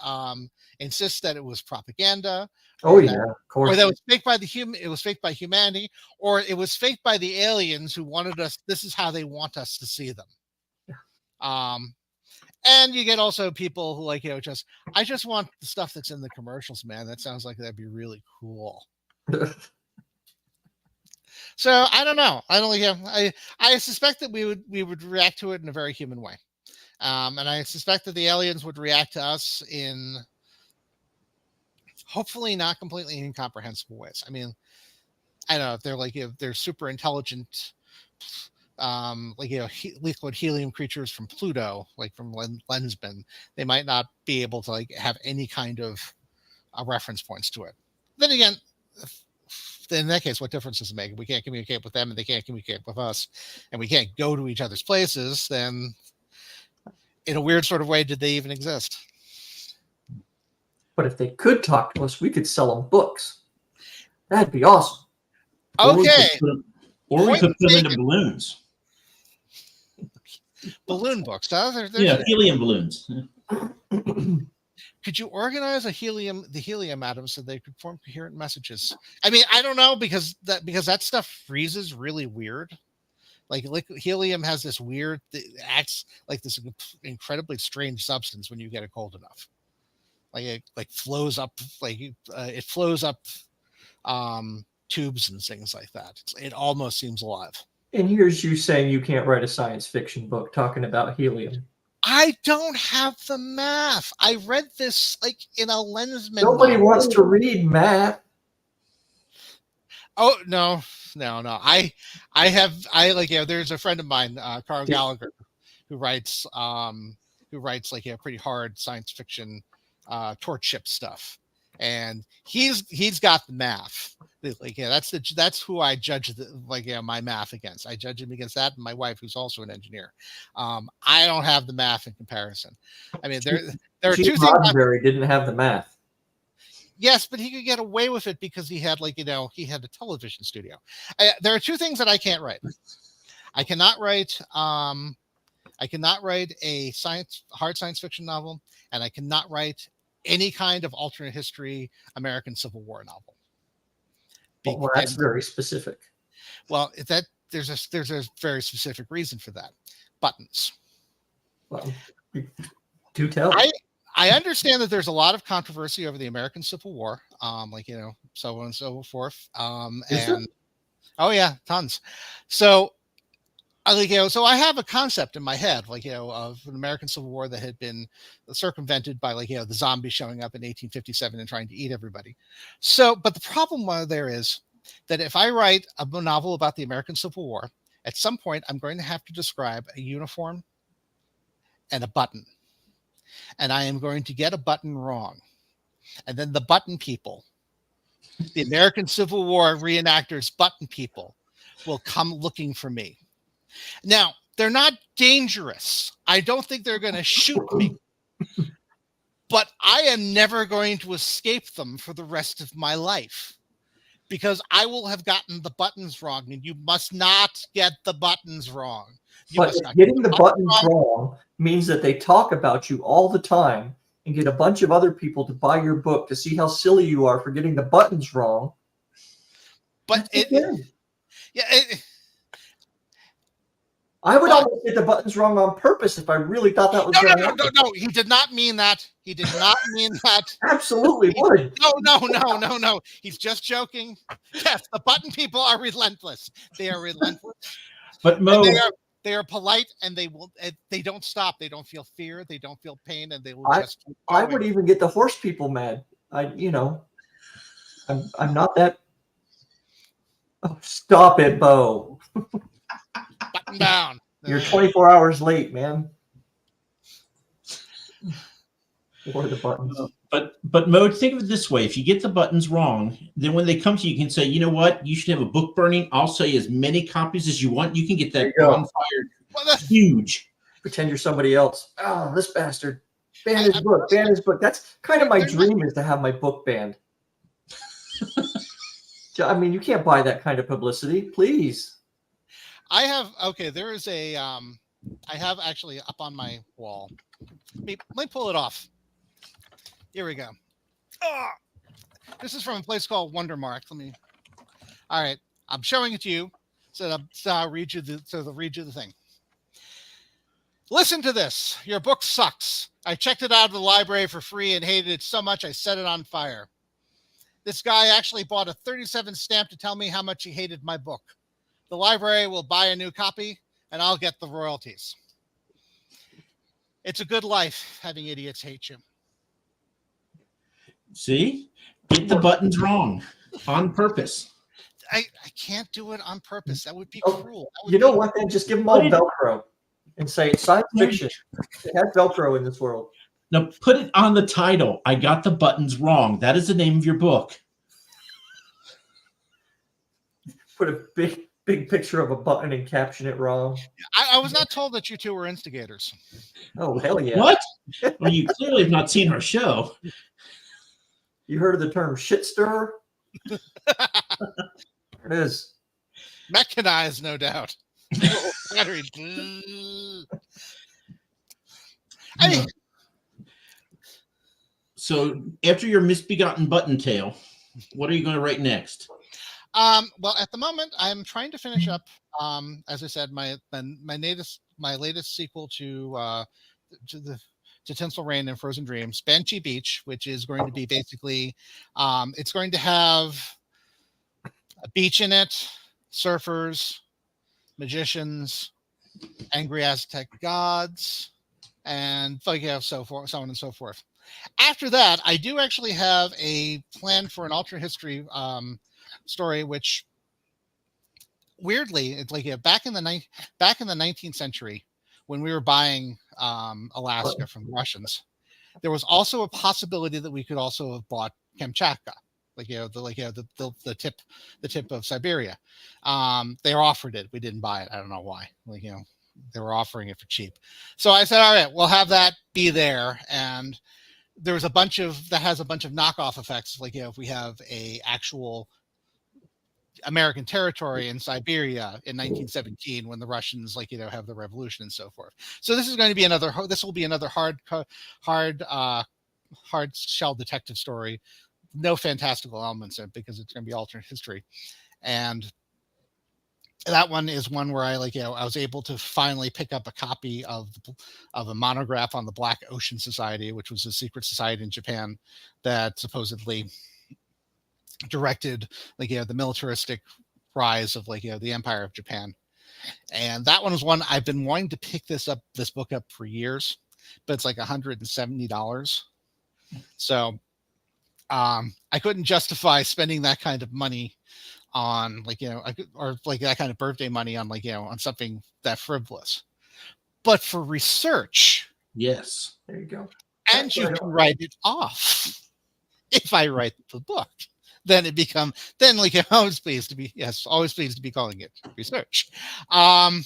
insist that it was propaganda. Oh yeah, of course. Or that was faked by it was faked by humanity, or it was faked by the aliens who wanted us. This is how they want us to see them. Yeah. And you get also people who, like, you know, I just want the stuff that's in the commercials, man. That sounds like that'd be really cool. So I don't know. I don't, yeah. I suspect that we would react to it in a very human way, and I suspect that the aliens would react to us in hopefully not completely incomprehensible ways. I mean, I don't know if they're, like, if they're super intelligent, like, you know, liquid helium creatures from Pluto, like from Lensman, they might not be able to, like, have any kind of reference points to it. Then again, in that case, what difference does it make? If we can't communicate with them and they can't communicate with us, and we can't go to each other's places, then in a weird sort of way, did they even exist? But if they could talk to us, we could sell them books. That'd be awesome. Okay. Or we could put them into balloons. Balloon books, huh? Yeah, helium balloons. Could you organize the helium atoms so they could form coherent messages? I mean, I don't know, because that stuff freezes really weird. Like, helium has this weird, it acts like this incredibly strange substance when you get it cold enough. Like, it flows up, like it flows up tubes and things like that. It almost seems alive. And here's you saying you can't write a science fiction book talking about helium. I don't have the math. I read this, like, in a Lensman. Nobody wants to read math. Oh no. I like, you know, there's a friend of mine, Carl Gallagher, who writes like a pretty hard science fiction torch ship stuff, and he's got the math. Like, yeah, that's who I judge my math against. I judge him against that, and my wife, who's also an engineer. I don't have the math in comparison. I mean, there are two things. Roddenberry didn't have the math. Yes, but he could get away with it because he had, like, you know, he had a television studio. There are two things that I can't write. I cannot write a hard science fiction novel, and I cannot write any kind of alternate history American Civil War novel. Well, that's very specific. Well, there's a very specific reason for that. Buttons. Well, do tell. I understand that there's a lot of controversy over the American Civil War, like, you know, so on and so forth. And oh yeah, tons. So, like, you know, so I have a concept in my head, like, you know, of an American Civil War that had been circumvented by, like, you know, the zombies showing up in 1857 and trying to eat everybody. So, but the problem there is that if I write a novel about the American Civil War, at some point I'm going to have to describe a uniform and a button. And I am going to get a button wrong. And then the button people, the American Civil War reenactors button people, will come looking for me. Now, they're not dangerous. I don't think they're going to shoot me. But I am never going to escape them for the rest of my life because I will have gotten the buttons wrong, and you must not get the buttons wrong. But if getting the buttons wrong means that they talk about you all the time and get a bunch of other people to buy your book to see how silly you are for getting the buttons wrong. But I would almost get the buttons wrong on purpose if I really thought that was going to happen. No. He did not mean that. He did not mean that. Absolutely would. No. He's just joking. Yes, the button people are relentless. They are relentless. But Mo, they are polite, and they don't stop. They don't feel fear. They don't feel pain, and they will just keep I going. would even get the horse people mad. I'm not that. Oh, stop it, Bo. Button down. You're 24 hours late, man. Or the buttons. But Mo, think of it this way: if you get the buttons wrong, then when they come to you, you can say, "You know what? You should have a book burning. I'll sell you as many copies as you want. You can get that bonfire huge." Pretend you're somebody else. Oh, this bastard! Ban his book. Ban his book. That's kind of my dream, is to have my book banned. I mean, you can't buy that kind of publicity, please. There is a I have actually up on my wall. Let me pull it off. Here we go. This is from a place called Wondermark. All right, I'm showing it to you, so I'll read you the thing. Listen to this. Your book sucks. I checked it out of the library for free and hated it so much I set it on fire. This guy actually bought a 37 stamp to tell me how much he hated my book. The library will buy a new copy, and I'll get the royalties. It's a good life having idiots hate you. See? Get the buttons wrong on purpose. I can't do it on purpose. That would be cruel. You know what? Then just give them all Velcro and say it's science fiction. It has Velcro in this world. Now put it on the title. I got the buttons wrong. That is the name of your book. Put a big picture of a button and caption it wrong. I was not told that you two were instigators. Oh, hell yeah. What? Well, you clearly have not seen our show. You heard of the term shit stirrer? There it is. Mechanized, no doubt. Battery. So after your misbegotten button tale, what are you going to write next? Well, at the moment, I'm trying to finish up. As I said, my latest sequel to Tinsel Rain and Frozen Dreams, Banshee Beach, which is going to be basically, it's going to have a beach in it, surfers, magicians, angry Aztec gods, and so forth, so on and so forth. After that, I do actually have a plan for an alternate history story, which weirdly, it's like back in the 19th century, when we were buying Alaska from the Russians, there was also a possibility that we could also have bought Kamchatka, the tip of Siberia. They offered it, we didn't buy it. I don't know why. They were offering it for cheap. So I said, all right, we'll have that be there. And there was a bunch of knockoff effects. If we have a actual American territory in Siberia in 1917, when the Russians have the revolution and so forth. So this is going to be another hard shell detective story. No fantastical elements in it because it's going to be alternate history. And that one is one where I was able to finally pick up a copy of a monograph on the Black Ocean Society, which was a secret society in Japan that supposedly directed the militaristic rise of the Empire of Japan. And that one was one I've been wanting to pick this book up for years, but it's like $170. So I couldn't justify spending that kind of money on that kind of birthday money on on something that frivolous. But for research, yes, there you go. And you can write it off if I write the book. then like I'm always pleased to be calling it research. Tom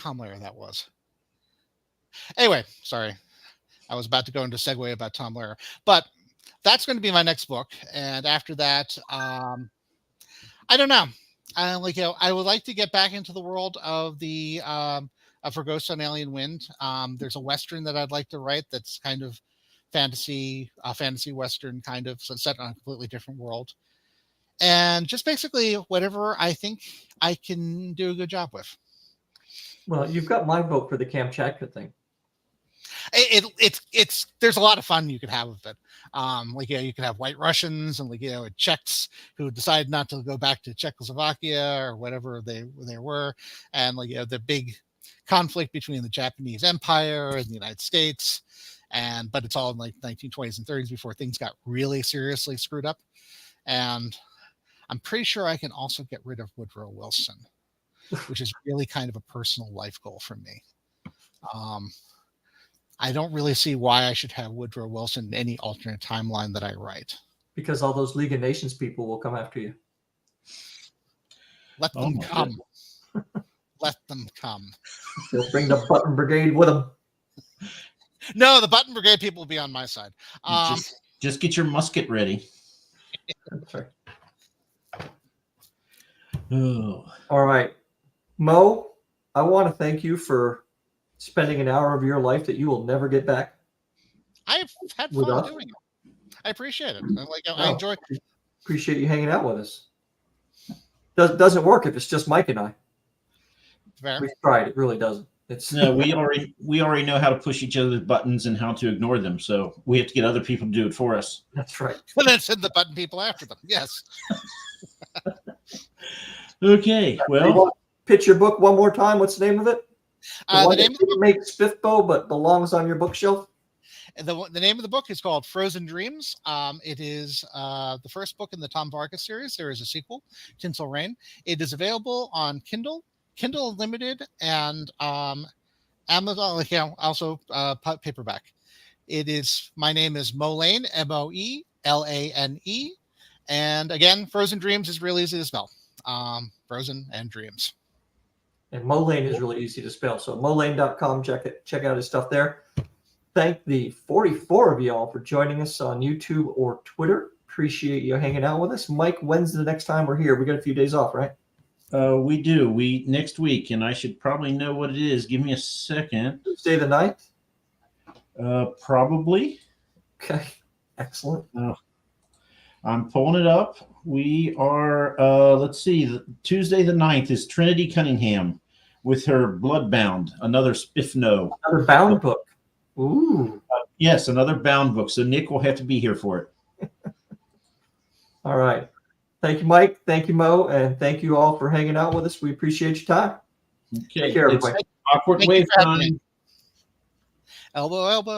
Lehrer, that was. Anyway, sorry. I was about to go into a segue about Tom Lehrer, but that's going to be my next book. And after that, I don't know. I would like to get back into the world of the For Ghosts on Alien Wind. There's a Western that I'd like to write that's kind of fantasy Western, kind of, so set on a completely different world. And just basically whatever I think I can do a good job with. Well, you've got my vote for the Kamchatka thing. It's there's a lot of fun you could have with it. You could have White Russians and Czechs who decide not to go back to Czechoslovakia or whatever they were, and the big conflict between the Japanese Empire and the United States, but it's all in like 1920s and 30s before things got really seriously screwed up. And I'm pretty sure I can also get rid of Woodrow Wilson, which is really kind of a personal life goal for me. I don't really see why I should have Woodrow Wilson in any alternate timeline that I write. Because all those League of Nations people will come after you. Let them come. Let them come. They'll bring the Button Brigade with them. No, the Button Brigade people will be on my side. Just get your musket ready. That's right. Oh. All right. Mo, I want to thank you for spending an hour of your life that you will never get back. I've had fun doing it. I appreciate it. I enjoy it. Appreciate you hanging out with us. Doesn't work if it's just Mike and I. Fair. We've tried. It really doesn't. No, we already know how to push each other's buttons and how to ignore them. So we have to get other people to do it for us. That's right. And then send the button people after them. Yes. Okay. Well, pitch your book one more time. What's the name of it? The name of the book makes SPFNO but belongs on your bookshelf. The name of the book is called Frozen Dreams. It is the first book in the Tom Vargas series. There is a sequel, Tinsel Rain. It is available on Kindle Unlimited, and Amazon. Also paperback. My name is Moe Lane, MoeLane, and again, Frozen Dreams is really easy to spell. Frozen and Dreams. And Moe Lane is really easy to spell. So moelane.com, check out his stuff there. Thank the 44 of y'all for joining us on YouTube or Twitter. Appreciate you hanging out with us. Mike, when's the next time we're here? We got a few days off, right? We do. Next week, and I should probably know what it is. Give me a second. Tuesday the 9th? Probably. Okay. Excellent. I'm pulling it up. We are, let's see, Tuesday the 9th is Trinity Cunningham with her Bloodbound, another SPFNO. Another bound book. Ooh. Yes, another bound book. So Nick will have to be here for it. All right. Thank you, Mike. Thank you, Mo. And thank you all for hanging out with us. We appreciate your time. Okay. Take care, everybody. Awkward wave time. Elbow, elbow.